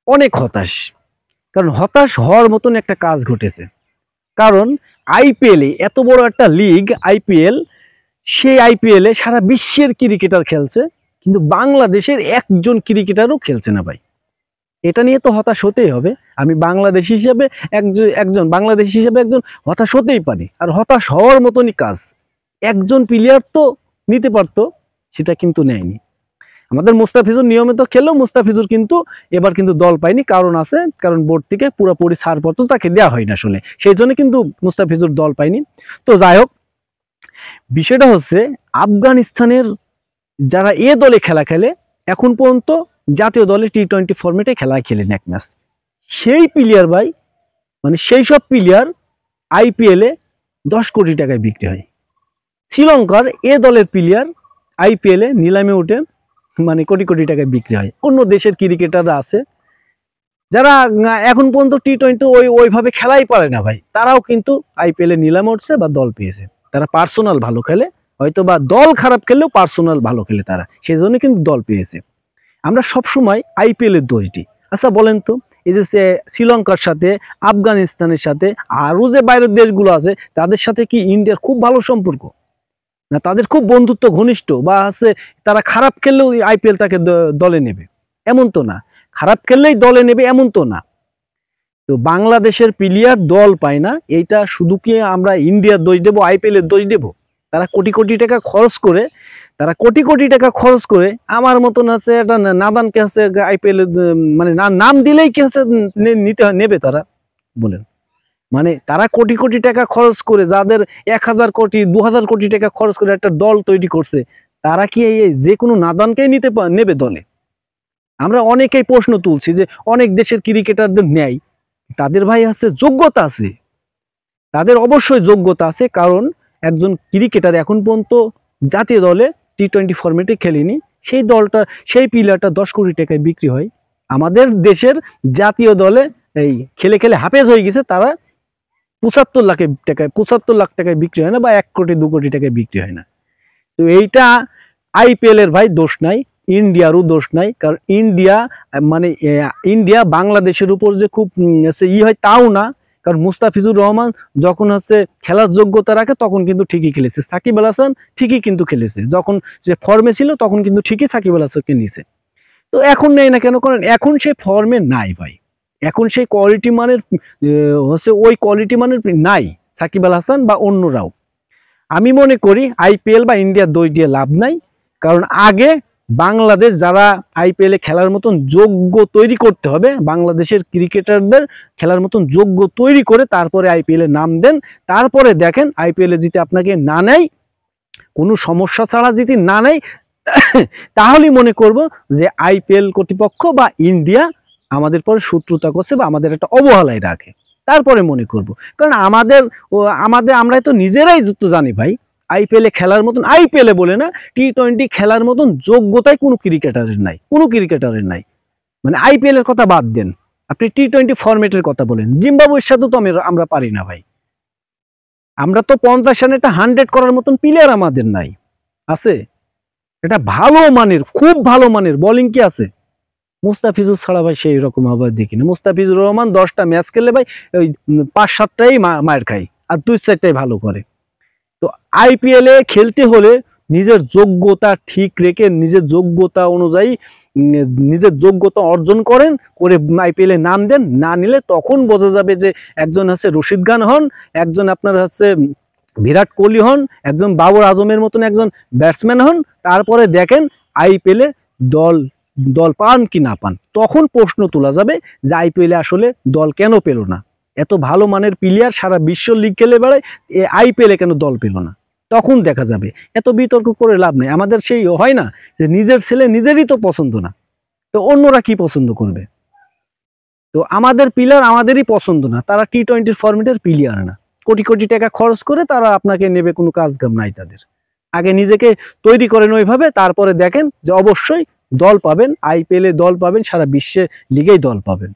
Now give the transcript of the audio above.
অনেক হতাশ। কারণ হতাশ হওয়ার মতন একটা কাজ ঘটেছে। কারণ আইপিএলে এত বড় একটা লিগ আইপিএল, সেই আইপিএলে সারা বিশ্বের ক্রিকেটার খেলছে, কিন্তু বাংলাদেশের একজন ক্রিকেটারও খেলছে না ভাই। এটা নিয়ে তো হতাশ হতেই হবে। আমি বাংলাদেশি হিসেবে একজন বাংলাদেশি হিসেবে একজন হতাশ হতেই পারি। আর হতাশ হওয়ার মতনই কাজ। একজন প্লেয়ার তো নিতে পারতো, সেটা কিন্তু নেয়নি। আমাদের মুস্তাফিজুর নিয়মিত খেললেও মুস্তাফিজুর কিন্তু এবার কিন্তু দল পায়নি। কারণ আছে, কারণ বোর্ড থেকে পুরোপুরি ছাড়পত্র তাকে দেওয়া হয়নি আসলে, সেই জন্য কিন্তু মুস্তাফিজুর দল পায়নি। তো যাই হোক, বিষয়টা হচ্ছে আফগানিস্তানের যারা এ দলে খেলা খেলে এখন পর্যন্ত জাতীয় দলে টি-20 ফরম্যাটে খেলা খেলেন এক ম্যাচ। সেই প্লেয়ার ভাই, মানে সেই সব প্লেয়ার আইপিএলে 10 কোটি টাকায় বিক্রি হয়। শ্রীলঙ্কার এ দলের প্লেয়ার আইপিএলে নিলামে উঠে মানে কোটি কোটি টাকায় বিক্রি হয়। অন্য দেশের ক্রিকেটাররা আছে যারা এখন পর্যন্ত টি-20 ওইভাবে খেলাই পারে না ভাই, তারাও কিন্তু আইপিএলে নিলামে উঠছে বা দল পেয়েছে। তারা পার্সোনাল ভালো খেলে, হয়তো বা দল খারাপ খেললেও পার্সোনাল ভালো খেলে তারা, সেই জন্য কিন্তু দল পেয়েছে। আমরা সবসময় আইপিএলের দোষ দিই। আচ্ছা বলেন তো, এই যে শ্রীলঙ্কার সাথে, আফগানিস্তানের সাথে, আরও যে বাইরের দেশগুলো আছে তাদের সাথে কি ইন্ডিয়ার খুব ভালো সম্পর্ক? না তাদের খুব বন্ধুত্ব ঘনিষ্ঠ, বা আছে তারা খারাপ খেললেও আইপিএল তাকে দলে নেবে এমন তো না, খারাপ খেললেই দলে নেবে এমন তো না। তো বাংলাদেশের প্লেয়ার দল পায় না, এইটা শুধু কি আমরা ইন্ডিয়ার দোষ দেবো, আইপিএলের দোষ দেবো? তারা কোটি কোটি টাকা খরচ করে, আমার মতন আছে একটা নাদানকে আছে আইপিএল মানে নাম দিলেই কি আছে নেবে তারা? বলেন, মানে তারা কোটি কোটি টাকা খরচ করে, যাদের 1000 কোটি 2000 কোটি টাকা খরচ করে একটা দল তৈরি করছে, তারা কি এই যে কোনো নাদানকেই নেবে দলে? আমরা অনেকেই প্রশ্ন তুলছি যে অনেক দেশের ক্রিকেটারদের নেয়, তাদের ভাই আছে যোগ্যতা আছে, তাদের অবশ্যই যোগ্যতা আছে। কারণ একজন ক্রিকেটার এখন পর্যন্ত জাতীয় দলে টি-20 ফরম্যাটে খেলেনি, সেই দলটা, সেই প্লেয়ারটা 10 কোটি টাকায় বিক্রি হয়। আমাদের দেশের জাতীয় দলে এই খেলে খেলে হাফেজ হয়ে গেছে, তারা 75 লাখ টাকায় বিক্রি হয় না, বা 1 কোটি 2 কোটি টাকায় বিক্রি হয় না। তো এইটা আইপিএল এর ভাই দোষ নাই, ইন্ডিয়ারও দোষ নাই। কারণ ইন্ডিয়া বাংলাদেশের উপর যে খুব হয় তাও না। কারণ মুস্তাফিজুর রহমান যখন খেলার যোগ্যতা রাখে তখন কিন্তু ঠিকই খেলেছে, সাকিব আল হাসান ঠিকই কিন্তু খেলেছে, যখন যে ফর্মে ছিল তখন কিন্তু ঠিকই সাকিব আল হাসানকে নিছে। তো এখন নেই না কেন? কারণ এখন সে ফর্মে নাই ভাই, এখন সেই কোয়ালিটি মানের ওই কোয়ালিটি মানের নাই সাকিব আল হাসান বা অন্যরাও। আমি মনে করি আইপিএল বা ইন্ডিয়ার দোষ দিয়ে লাভ নাই। কারণ আগে বাংলাদেশ যারা আইপিএলে খেলার মতন যোগ্য তৈরি করতে হবে, বাংলাদেশের ক্রিকেটারদের খেলার মতন যোগ্য তৈরি করে তারপরে আইপিএলে নাম দেন। তারপরে দেখেন আইপিএলে যদি আপনাকে না নেয়, কোনো সমস্যা ছাড়া যদি না নেয়, তাহলেই মনে করব যে আইপিএল কর্তৃপক্ষ বা ইন্ডিয়া আমাদের পরে শত্রুতা করছে বা আমাদের একটা অবহেলায় রাখে, তারপরে মনে করব। কারণ আমরা তো নিজেরাই তো জানি ভাই, আইপিএলে খেলার মতন, আইপিএলে বলে না, টি-20 খেলার মতন যোগ্যতাই কোনো ক্রিকেটারের নাই। মানে আইপিএল এর কথা বাদ দেন, আপনি টি-20 ফরম্যাটের কথা বলেন, জিম্বাবুয়ের সাথে তো আমরা পারি না ভাই। আমরা তো 50 রানে একটা 100 করার মতন প্লেয়ার আমাদের নাই। আছে এটা ভালো মানের, খুব ভালো মানের বোলিং কি আছে? মুস্তাফিজুর ছাড়া ভাই সেই রকম আবার দেখি না। মুস্তাফিজুর রহমান 10টা ম্যাচ খেললে ভাই ওই 5-7টাই মার খায়, আর 2-4টাই ভালো করে। তো আইপিএলে খেলতে হলে নিজের যোগ্যতা ঠিক রেখে, নিজের যোগ্যতা অনুযায়ী নিজের যোগ্যতা অর্জন করেন, করে আইপিএলে নাম দেন। না নিলে তখন বোঝা যাবে যে একজন রশিদ খান হন, একজন আপনার বিরাট কোহলি হন, একজন বাবর আজমের মতন একজন ব্যাটসম্যান হন, তারপরে দেখেন আইপিএলে দল পান কি না পান। তখন প্রশ্ন তোলা যাবে যে আইপিএলে আসলে দল কেন পেল না, এত ভালো মানের প্লেয়ার সারা বিশ্ব লিগ খেলে বেড়ায়, আইপিএলে কেন দল পেল না, তখন দেখা যাবে। এত বিতর্ক করে লাভ নেই। আমাদের সেই হয় না যে নিজের ছেলে নিজেরই তো পছন্দ না, তো অন্যরা কি পছন্দ করবে? তো আমাদের প্লেয়ার আমাদেরই পছন্দ না, তারা টি-20 ফরম্যাটের প্লেয়ার না, কোটি কোটি টাকা খরচ করে তারা আপনাকে নেবে, কোনো কাজ কাম নাই তাদের। আগে নিজেকে তৈরি করেন ওইভাবে, তারপরে দেখেন যে অবশ্যই দল পাবেন, আইপিএলে দল পাবেন, সারা বিশ্বের লিগেই দল পাবেন।